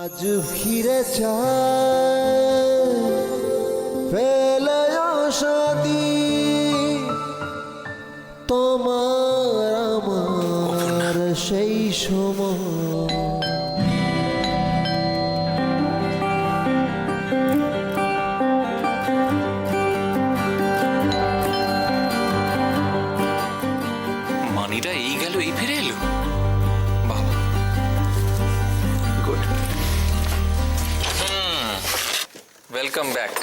আজ ফিরে চায় ফেলে আশাদি তোমার আমার সেই সময় মানিটা এই গেল এই ফিরে এলো বাবা গুড ওয়েলকাম ব্যাক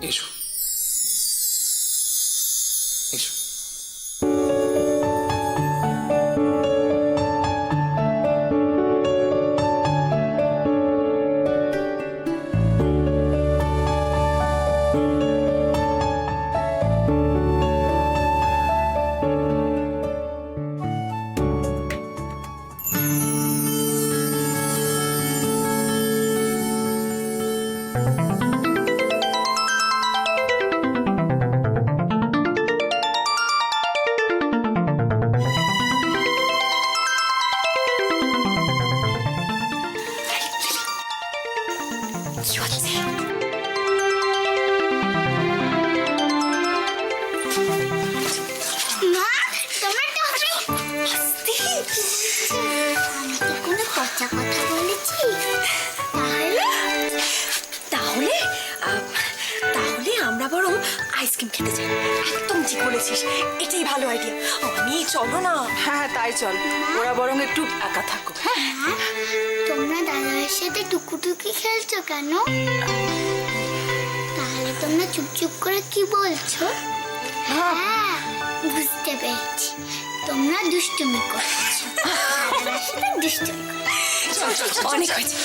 এসো এসো মা টমেটো হবে আস্তে আমি কি কোনো পচা কথা বলেছি তাহলে তাহলে তাহলে আমরা বরং আইসক্রিম খেতে যাই। একদম ঠিক বলেছিস, এটাই ভালো আইডিয়া। আমি চলো না। হ্যাঁ তাই চল, ওরা বরং একটু একা থাকো। হ্যাঁ মা, তোমরা দাদার সাথে টুকুটুকি খেলছো কেন? তাহলে তোমরা চুপচুপ করে কি বলছো? হ্যাঁ বুঝতে পেরেছি, তোমরা দুষ্টুমি করছো। দাদার সাথে দুষ্টুমি করছো। চল চল চল, অনেক হয়েছে।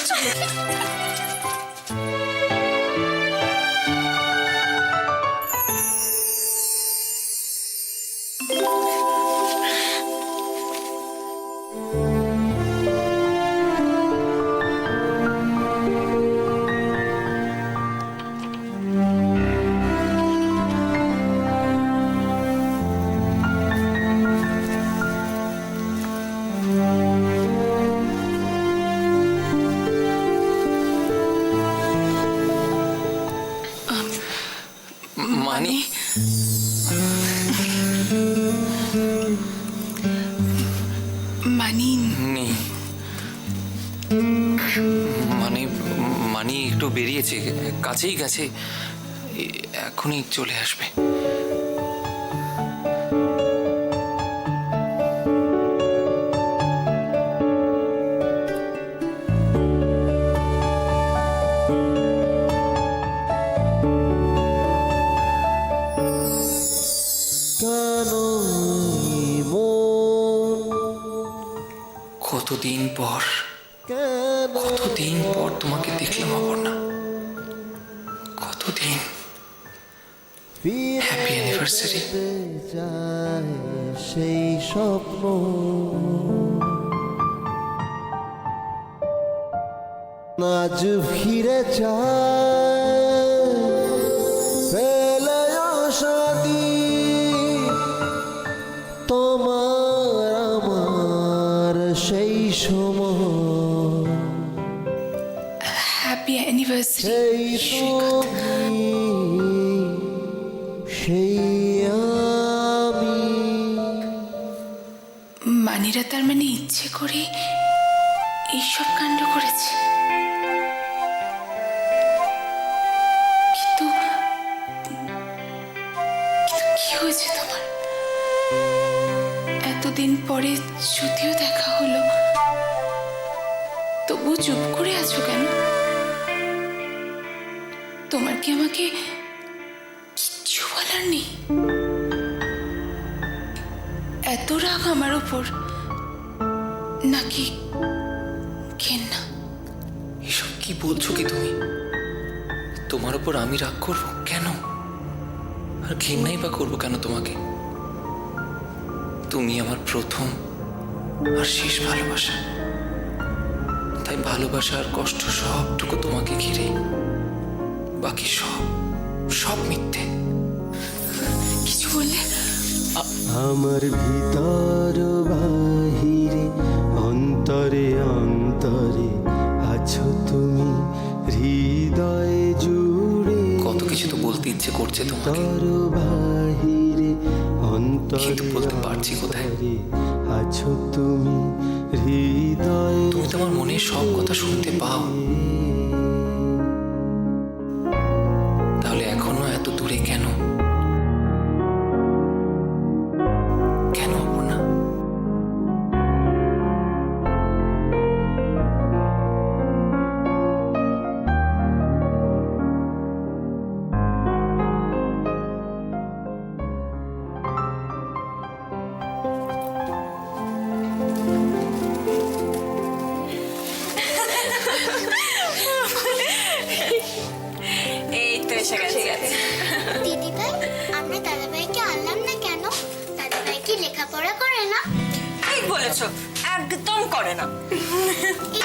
মানি মানি নেই মানে মানি একটু বেরিয়েছে, কাছেই গেছে, এখনই চলে আসবে। কেন মন কতদিন পর কেন কতদিন পর তোমাকে দেখলাম অপর্ণা, কতদিন। Happy anniversary. যায় সেই স্বপ্ন আজ ফিরে চায় ফেলে আশাদি তোমার আমার সেই সময় হ্যাপি অ্যানিভার্সারি। সেই তুমি সেই আমি মানিরা তার মানে ইচ্ছে করে এইসব কাণ্ড করেছে। কিন্তু কি হয়েছে তোমার? এত এতদিন পরে যদিও দেখা হলো, তবু চুপ করে আছো কেন? তোমার কি আমাকে কিচ্ছু বলার নেই? এত রাগ আমার ওপর, নাকি ঘেন্না? এসব কি বলছো কি তুমি? তোমার ওপর আমি রাগ করবো কেন? আর ঘেন্নাই বা করবো কেন তোমাকে? তুমি আমার প্রথম আর শেষ ভালোবাসা, তাই ভালোবাসা আর কষ্ট সবটুকু তোমাকে ঘিরে। বাকি সব সব মিথ্যে। কিছু বললে? আমার ভিতর বাহিরে অন্তরে অন্তরে আছো তুমি, হৃদয় জুড়ে কত কিছু তো বলতে ইচ্ছে করছে তোমাকে, অন্তর বাহিরে অন্তরে কিন্তু বলতে পারছি কোথায়? অন্তরে আছো তুমি, হৃদয় তুমি তোমার মনের সব কথা শুনতে পাও, তাহলে এখনো এত দূরে কেন? কেন অপর্ণা? এই তো এসে গেছে। দিদি ভাই, আমরা দাদা ভাইকে আনলাম না কেন? দাদা ভাই কি লেখাপড়া করে না? ঠিক বলেছো, একদম করে না।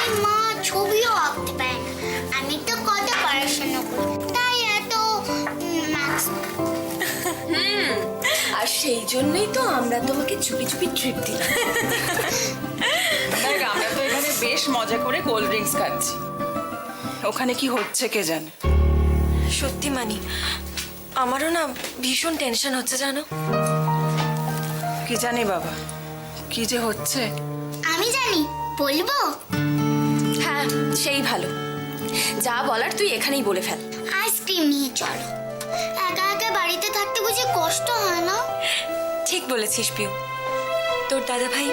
এই মা ছবিও আঁকতে পারে না। আমি তো কত পড়াশোনা করি, তাই এত মার্কস। আর সেই জন্যই তো আমরা তোমাকে চুপি চুপি ট্রিপ দিলাম। দেখ, আমরা তো এখানে বেশ মজা করে কোল্ড ড্রিঙ্কস খাচ্ছি। ওখানে কি হচ্ছে কে জানে। সত্যি মানি, আমারও না ভীষণ টেনশন হচ্ছে জানো। কি জানি বাবা, কি যে হচ্ছে। আমি জানি, বলবো? হ্যাঁ, সেই ভালো। যা বলার তুই এখানেই বলে ফেল। আইসক্রিম নিয়ে চলো। একা একা বাড়িতে থাকতে বুঝি কষ্ট হয় না? ঠিক বলেছিস পিউ, তোর দাদা ভাই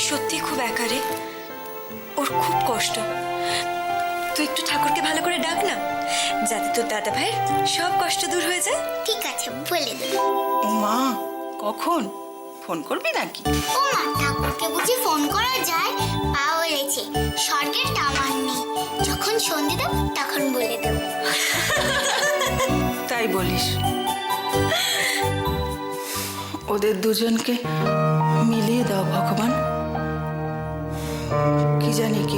সত্যি খুব একা রে। ওর খুব কষ্ট। তুই একটু ঠাকুরকে ভালো করে ডাক না, যাতে তোর দাদা ভাইয়ের সব কষ্ট দূর হয়ে যায়। ঠিক আছে, বলে দেবো। ও মা, কখন ফোন করবি নাকি? ও মা, ঠাকুরকে বুঝি ফোন করা যায়? পা বলেছে স্বর্গের টাওয়ার নেই, যখন সন্ধে দেব তখন বলে দেবো। তাই বলিস? ওদের দুজনকে মিলিয়ে দাও ভগবান। কি জানি কি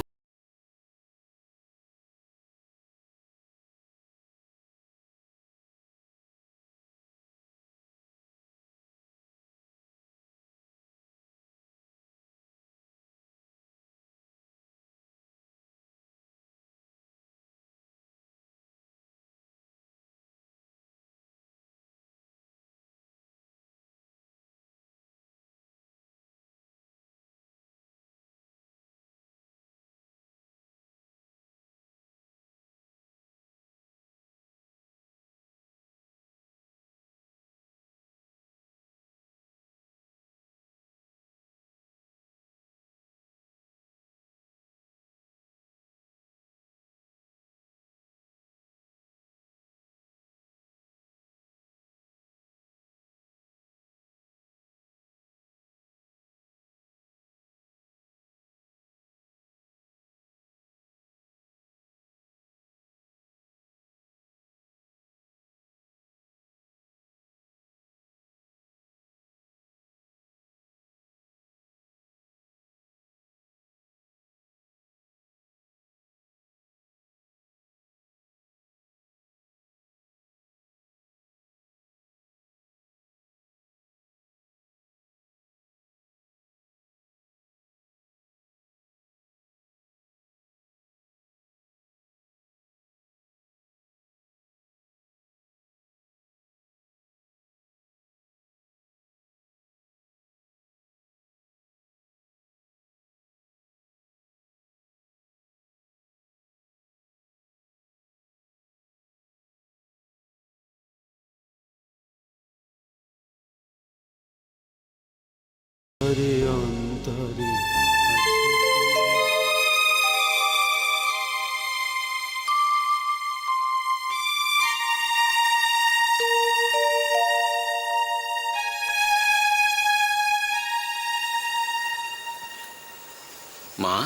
মা,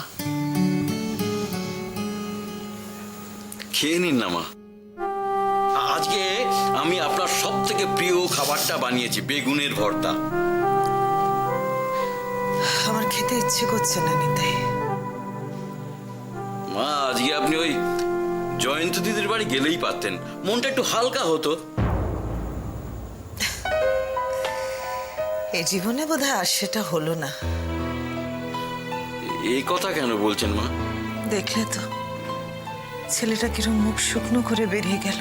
খেয়ে নিন না মা। আজকে আমি আপনার সব থেকে প্রিয় খাবারটা বানিয়েছি, বেগুনের ভর্তা। আমার খেতে ইচ্ছে করছে না নিতাই। মা, আজকে আপনি ওই জয়ন্ত দিদির বাড়ি গেলেই পারতেন, মনটা একটু হালকা হতো। এই জীবনে বোধহয় আর সেটা হলো না। এই কথা কেন বলছেন মা? দেখলে তো ছেলেটা কিরম মুখ শুকনো করে বেরিয়ে গেল।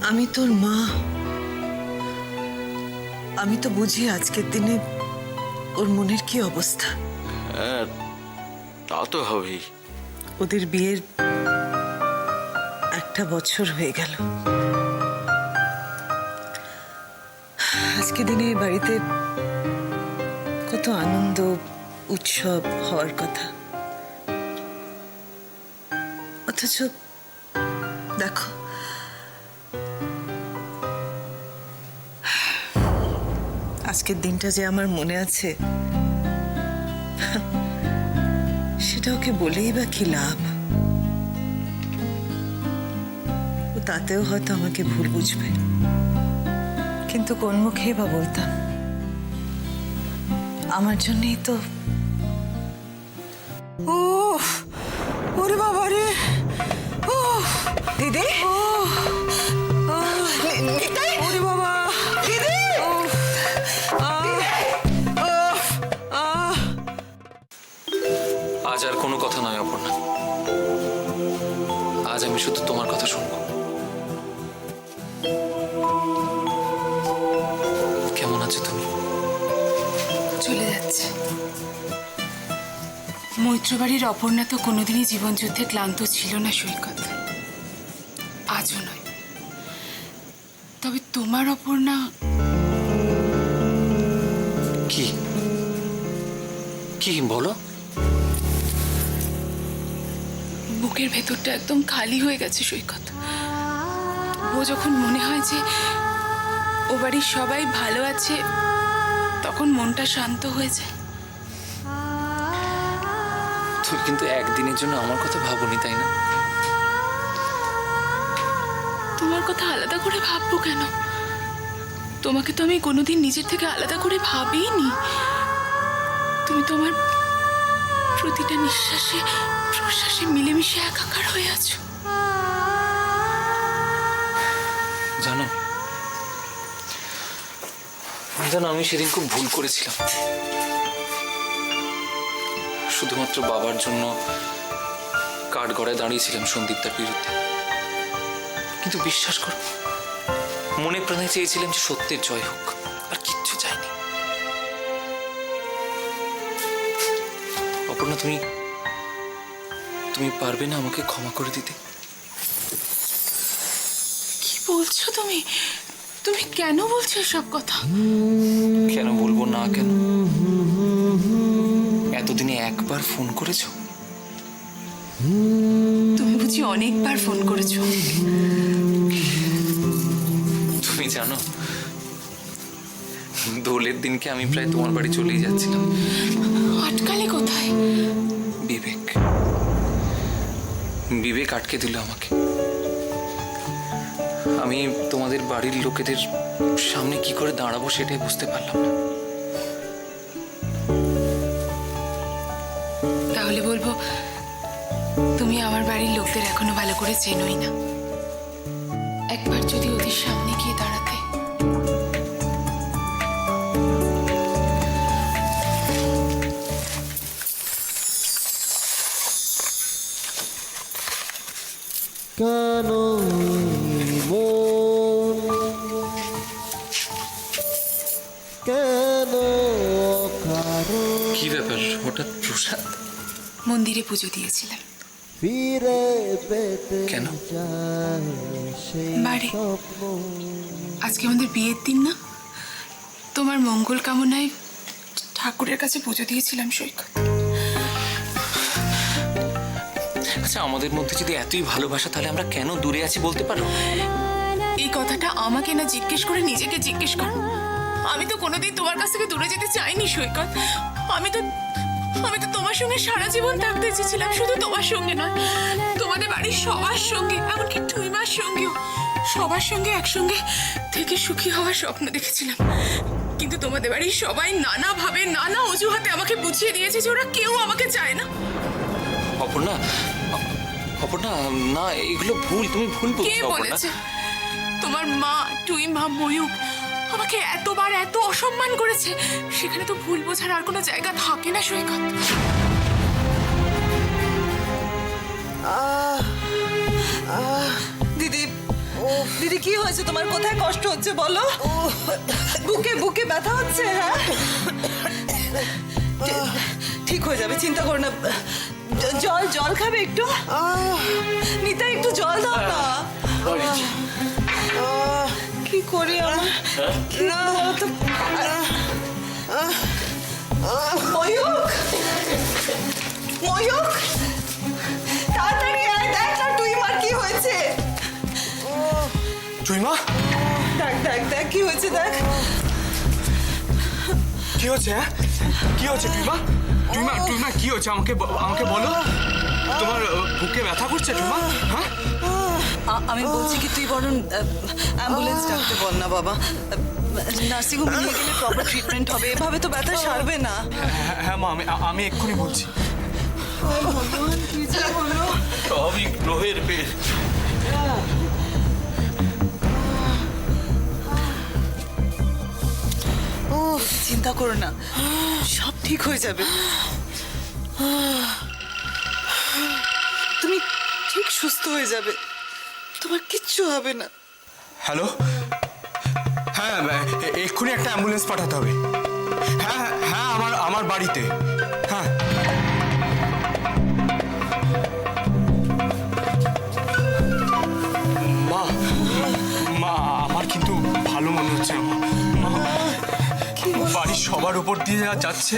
আমি তোর মা, আমি তো বুঝি আজকের দিনে ওর মনের কি অবস্থা। হ্যাঁ, তা তো হবেই। ওদের বিয়ের 1 বছর হয়ে গেল। আজকে দিনে এই বাড়িতে কত আনন্দ উৎসব হওয়ার কথা, অথচ দেখো আজকের দিনটা যে আমার মনে আছে সেটা ওকে বলেই বা কি লাভ। ও তাতেও হয়তো আমাকে ভুল বুঝবে, কিন্তু কোন মুখে বা বলতাম। আমার জন্যই তো। ও ওরে বাবা রে, ও দিদি, ওরে বাবা দিদি, আজ আর কোনো কথা নয় অপর্ণা, আজ আমি শুধু তোমার কথা শুনবো। কেমন আছো তুমি? চলে যাচ্ছে। মৈত্রবাড়ির অপর্ণা তো কোনোদিনই জীবনযুদ্ধে ক্লান্ত ছিল না সৈকত, আজও নয়। তবে তোমার অপর্ণা কি কি বলো? বুকের ভেতরটা একদম খালি হয়ে গেছে সৈকত। ও যখন মনে হয় যে ও বাড়ির সবাই ভালো আছে, তখন মনটা শান্ত হয়ে যায়। তুমি কিন্তু একদিনের জন্য আমার কথা ভাবোনি, তাই না? তোমার কথা আলাদা করে ভাববো কেন? তোমাকে তো আমি কোনোদিন নিজের থেকে আলাদা করে ভাবিনি। তুমি তোমার প্রতিটা নিঃশ্বাসে প্রশ্বাসে মিলেমিশে একাকার হয়ে আছো। জানো জানো, আমি সেদিন খুব ভুল করেছিলাম। শুধুমাত্র বাবার জন্য কাঠগড়ায় দাঁড়িয়েছিলাম সন্দীপদার বিরুদ্ধে, কিন্তু বিশ্বাস করো, মনে প্রাণে চেয়েছিলাম যে সত্যের জয় হোক, আর কিচ্ছু চাইনি। অপর্ণা, তুমি তুমি পারবে না আমাকে ক্ষমা করে দিতে? কি বলছো তুমি? তুমি কেন বলছো এসব কথা? কেন বলবো না কেন? এতদিনে একবার ফোন করেছো? তুমি বুঝি অনেকবার ফোন করেছো? তুমি জানো, দোলের দিনকে আমি প্রায় তোমার বাড়ি চলেই যাচ্ছিলাম। আটকালে কোথায়? বিবেক বিবেক আটকে দিল আমাকে। আমি তোমাদের বাড়ির লোকেদের সামনে কি করে দাঁড়াবো সেটাই বুঝতে পারলাম না। তাহলে বলবো, তুমি আমার বাড়ির লোকদের এখনো ভালো করে চেনোই না। একবার যদি ওদের সামনে গিয়ে দাঁড়াতে। কেন এই মন, কেন কারণ কি ব্যাপার, হঠাৎ প্রসাদ? মন্দিরে পুজো দিয়েছিলাম। ফিরে পেতে কেন? চায় সেই বাড়ি। স্বপ্ন। আজকে আমাদের বিয়ের দিন না? তোমার মঙ্গল কামনায় ঠাকুরের কাছে পুজো দিয়েছিলাম সৈকত। আচ্ছা, আমাদের মধ্যে যদি এতই ভালোবাসা, তাহলে আমরা কেন দূরে আছি বলতে পারো? এই কথাটা আমাকে না জিজ্ঞেস করে নিজেকে জিজ্ঞেস করো। আমি তো কোনোদিন তোমার কাছ থেকে দূরে যেতে চাইনি সৈকত। আমি তো তোমার সঙ্গে সারা জীবন থাকতে চেয়েছিলাম, শুধু তোমার সঙ্গে নয়, তোমাদের বাড়ির সবার সঙ্গে, এমনকি টুইমার সঙ্গেও, সবার সঙ্গে একসঙ্গে থেকে সুখী হওয়ার স্বপ্ন দেখেছিলাম। কিন্তু তোমাদের বাড়ির সবাই নানাভাবে নানা অজুহাতে আমাকে বুঝিয়ে দিয়েছে যে ওরা কেউ আমাকে চায় না। অপর্ণা, অপর্ণা, না এগুলো ভুল, তুমি ভুল কে বলছো অপর্ণা। বলেছে? তোমার মা, টুইমা, ময়ূক আমাকে এতবার এত অসম্মান করেছে, সেখানে তো ভুল বোঝার আর কোনো জায়গা থাকে না সৈকত। দিদি, দিদি কি হয়েছে তোমার? কোথায় কষ্ট হচ্ছে বলো? বুকে বুকে ব্যথা হচ্ছে? হ্যাঁ, ঠিক হয়ে যাবে, চিন্তা করো না। জল জল খাবে একটু? নিতা একটু জল দাও না। কি করি আমার? কি বলতো? ময়ূক, ময়ূক, তাড়াতাড়ি আয়, দেখ না টুইমার কি হয়েছে। চুইমা, দেখ দেখ দেখ কি হয়েছে, দেখ। কি হচ্ছে? হ্যাঁ, কি হচ্ছে টুইমা? টুইমা, টুইমা কি হচ্ছে? আমাকে আমাকে বলো। তোমার বুকে ব্যথা করছে টুইমা? হ্যাঁ, আমি বলছি কি তুই বরং অ্যাম্বুলেন্স ডাকতে বল না বাবা। নার্সিংহোমে নিয়ে গেলে প্রপার ট্রিটমেন্ট হবে, এভাবে তো ব্যথা সারবে না। হ্যাঁ মা, আমি এক্ষুনি বলছি। ভগবান কি যে হলো। সবই গ্রহের পেট। ও চিন্তা করো না, সব ঠিক হয়ে যাবে। তুমি ঠিক সুস্থ হয়ে যাবে, তোমার কিচ্ছু হবে না। হ্যালো, হ্যাঁ এক্ষুনি একটা অ্যাম্বুলেন্স পাঠাতে হবে। হ্যাঁ হ্যাঁ, আমার বাড়িতে। হ্যাঁ, মা, মা আমার কিন্তু ভালো মনে হচ্ছে। মা, বাড়ির সবার উপর দিয়ে যা যাচ্ছে,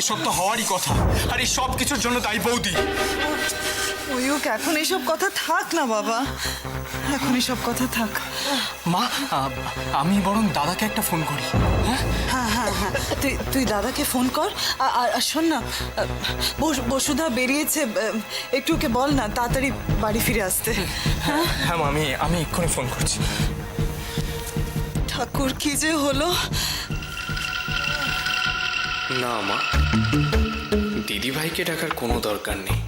এসব তো হওয়ারই কথা। আর এই সব কিছুর জন্য দায়ী বৌদি। ময়ূক, এখন এইসব কথা থাক না বাবা, এখন এইসব কথা থাক। মা, আমি বরং দাদাকে একটা ফোন করি। হ্যাঁ, হ্যাঁ হ্যাঁ হ্যাঁ, তুই দাদাকে ফোন কর। আর শোন না, বসুধা বেরিয়েছে, একটু ওকে বল না তাড়াতাড়ি বাড়ি ফিরে আসতে। হ্যাঁ হ্যাঁ মা, আমি এক্ষুনি ফোন করছি। ঠাকুর কি যে হলো। না মা, দিদিভাইকে ডাকার কোনো দরকার নেই,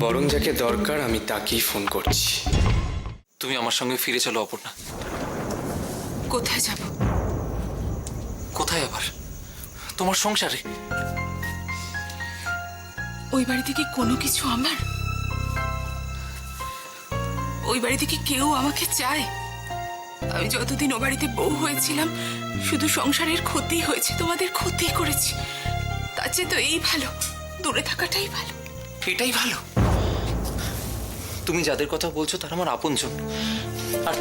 বরং যাকে দরকার আমি তাকেই ফোন করছি। তুমি আমার সঙ্গে ফিরে চলো অপর্ণা। কোথায় যাব? কোথায় আবার? তোমার সংসারে। ওই বাড়ি থেকে কোনো কিছু আমার? ওই বাড়ি থেকে কেউ আমাকে চায়? আমি যতদিন ও বাড়িতে বউ হয়েছিলাম, শুধু সংসারের ক্ষতি হয়েছে, তোমাদের ক্ষতি করেছি। তার চেয়ে তো এই ভালো, দূরে থাকাটাই ভালো। এটাই ভালো। তুমি যাদের কথা বলছো তারা আমার আপনজন, আর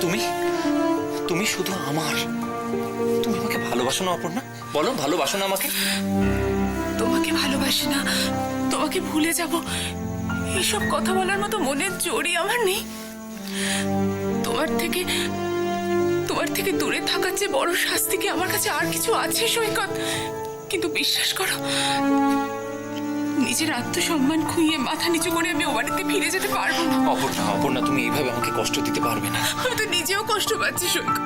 তুমি শুধু আমার। তুমি আমাকে ভালোবাসো না অপর্ণা? বলো, ভালোবাসো না আমাকে? তোমাকে ভালোবাসি না, তোমাকে ভুলে যাব, এইসব কথা বলার মতো মনের জোরই আমার নেই। তোমার থেকে দূরে থাকার চেয়ে বড় শাস্তি কি আমার কাছে আর কিছু আছে সৈকত? কিন্তু বিশ্বাস করো, নিজের আত্মসম্মান খুইয়ে মাথা নিচু করে আমি ও বাড়িতে ফিরে যেতে পারবো না। অপর্ণা, তুমি এইভাবে আমাকে কষ্ট দিতে পারবে না। আমি তো নিজেও কষ্ট পাচ্ছি সৈকত।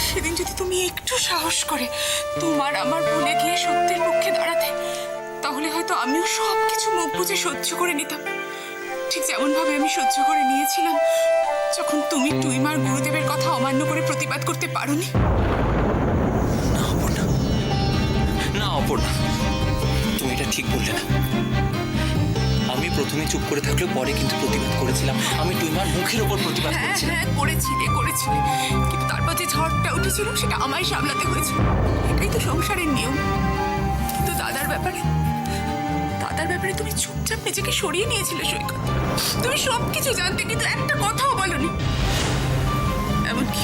সেদিন যদি তুমি একটু সাহস করে তোমার আমার ভুলে গিয়ে সত্যের পক্ষে দাঁড়াতে, তাহলে হয়তো আমিও সবকিছু মুখ বুজে সহ্য করে নিতাম, ঠিক যেমন ভাবে আমি সহ্য করে নিয়েছিলাম যখন তুমি টুইমার গুরুদেবের কথা অমান্য করে প্রতিবাদ করতে পারোনি। না অপর্ণা, তুমি এটা ঠিক বললে না। আমি প্রথমে চুপ করে থাকলেও পরে কিন্তু প্রতিবাদ করেছিলাম। আমি টুইমার মুখের ওপর প্রতিবাদ করেছিলাম। হ্যাঁ করেছিলে, কিন্তু তারপর যে ঝড়টা উঠেছিল সেটা আমায় সামলাতে হয়েছিল। এটাই তো সংসারের নিয়ম। কিন্তু দাদার ব্যাপারে তুমি চুপচাপ নিজেকে সরিয়ে নিয়েছিলে সৈকত। তুমি সবকিছু জানতে, কিন্তু একটা কথাও বলনি। এমনকি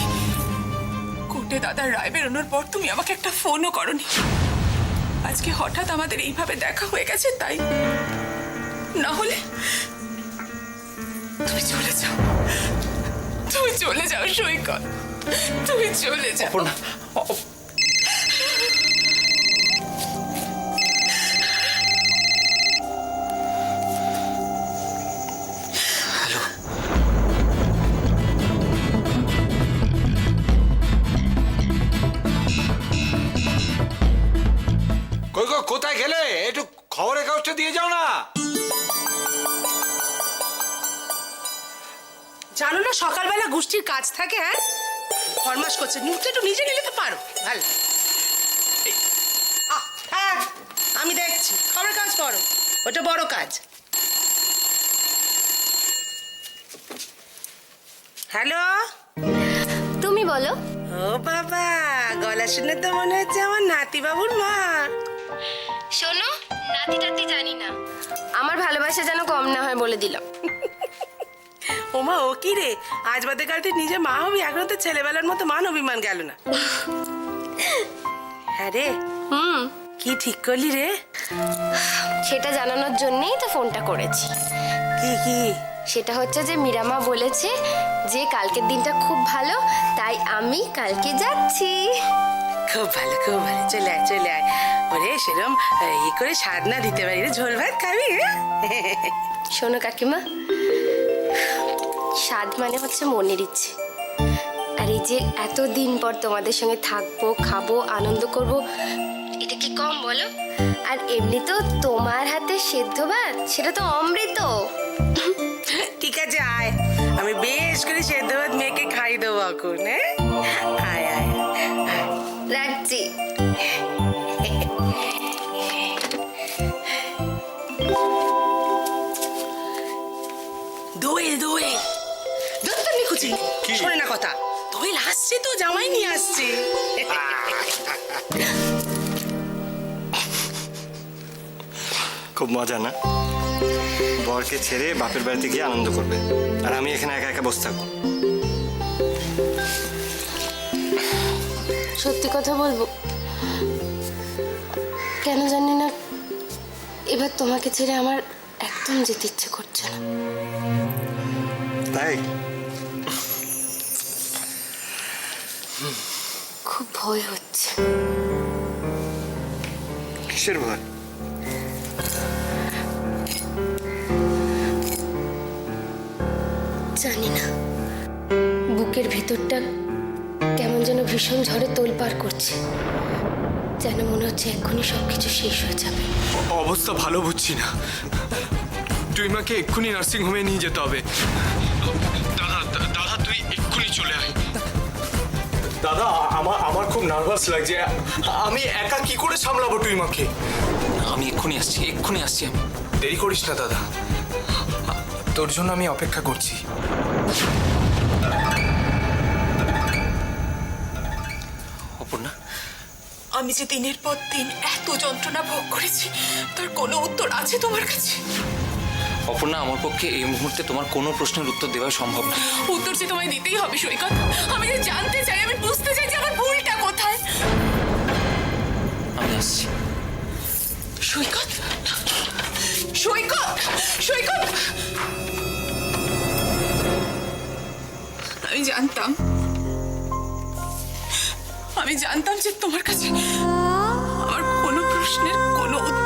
কোর্টে দাদার রায় বেরোনোর পর তুমি আমাকে একটা ফোনও করনি। আজকে হঠাৎ আমাদের এইভাবে দেখা হয়ে গেছে তাই। না হলে তুমি চলে যাও সৈকত। তুমি চলে যাও। অপর্ণা হ্যালো, কই গো, কোথায় গেলে? একটু খবরের কাগজটা দিয়ে যাও না। জানো না সকালবেলা গোষ্ঠীর কাজ থাকে। হ্যাঁ, ফরমাস করছে, নিউজটা একটু নিজে নিলে তো পারো। ভালো, হ্যাঁ আমি দেখছি, খবরের কাজ পড়ো, ওটা বড় কাজ। হ্যালো, তুমি বলো। ও বাবা, গলা শুনে তো মনে হচ্ছে আমার নাতি বাবুর মা। শোনো, নাতি টাতি জানি না, আমার ভালোবাসা যেন কম না হয় বলে দিলাম। ওমা, ও কি রে, আজ বাদে কাল তুই নিজে মা হবি, এখনো তো ছেলেবেলার মতো মান অভিমান গেল না। হ্যাঁ রে, কি ঠিক করলি রে? সেটা জানানোর জন্যই তো ফোনটা করেছি। কি কি? সেটা হচ্ছে যে মীরামা বলেছে যে কালকের দিনটা খুব ভালো, তাই আমি কালকে যাচ্ছি। খুব ভালো, খুব ভালো, চলে আয় চলে আয়। ওরে সেরম ই করে স্বাদ না দিতে পারি রে, ঝোল ভাত খাবি? শোনো কাকিমা, স্বাদ মানে হচ্ছে মনের ইচ্ছে। আর এই যে এতদিন পর তোমাদের সঙ্গে থাকবো, খাবো, আনন্দ করব, এটা কি কম বলো? আর এমনি তো তোমার হাতে সেদ্ধ ভাত, সেটা তো অমৃত। ঠিক আছে আয়, আমি বেশ করে সেদ্ধ ভাত মেয়েকে খাই দেবো এখন। হ্যাঁ, আয় আয় আয়। রাখছি। দোয়েল দোয়েল দত্তর নিকুচি, শোনে না কথা, দোয়েল আসছে তো, জামাই নিয়ে আসছে। খুব মজা না? বরকে ছেড়ে বাপের বাড়িতে গিয়ে আনন্দ করবে, আর আমি এখানে একা একা বসে থাকবো। সত্যি কথা বলবো, কেন জানি না এবার তোমাকে ছেড়ে আমার একদম যেতে ইচ্ছে করছে না। তাই? খুব ভয় হচ্ছে। কিসের ভয়? জানি না, বুকের ভেতরটা কেমন যেন ভীষণ ঝড়ে তোলপাড় করছে, যেন মনে হচ্ছে এক্ষুনি সবকিছু শেষ হয়ে যাবে। অবস্থা ভালো বুঝছি না, তুই মাকে এক্ষুনি নার্সিং হোমে নিয়ে যেতে হবে। দাদা দাদা, তুই এক্ষুনি চলে আয়। দাদা, আমার খুব নার্ভাস লাগছে, আমি একা কি করে সামলাবো তুই মাকে? আমি এক্ষুনি আসছি, এক্ষুনি আসছি আমি। দেরি করিস না দাদা, তোর জন্য আমি অপেক্ষা করছি। অপর্ণা, আমি যে দিনের পর দিন এত যন্ত্রণা ভোগ করেছি, তার কোনো উত্তর আছে তোমার কাছে? অপর্ণা, আমার পক্ষে এই মুহূর্তে তোমার কোনো প্রশ্নের উত্তর দেওয়া সম্ভব না। উত্তর যে তোমায় দিতেই হবে সৈকত। আমি যে জানতে চাই, আমি বুঝতে চাই যে আমার ভুলটা কোথায়। আমি আসছি। সৈকত, সৈকত, সৈকত, আমি জানতাম যে তোমার কাছে আমার কোনো প্রশ্নের কোনো উত্তর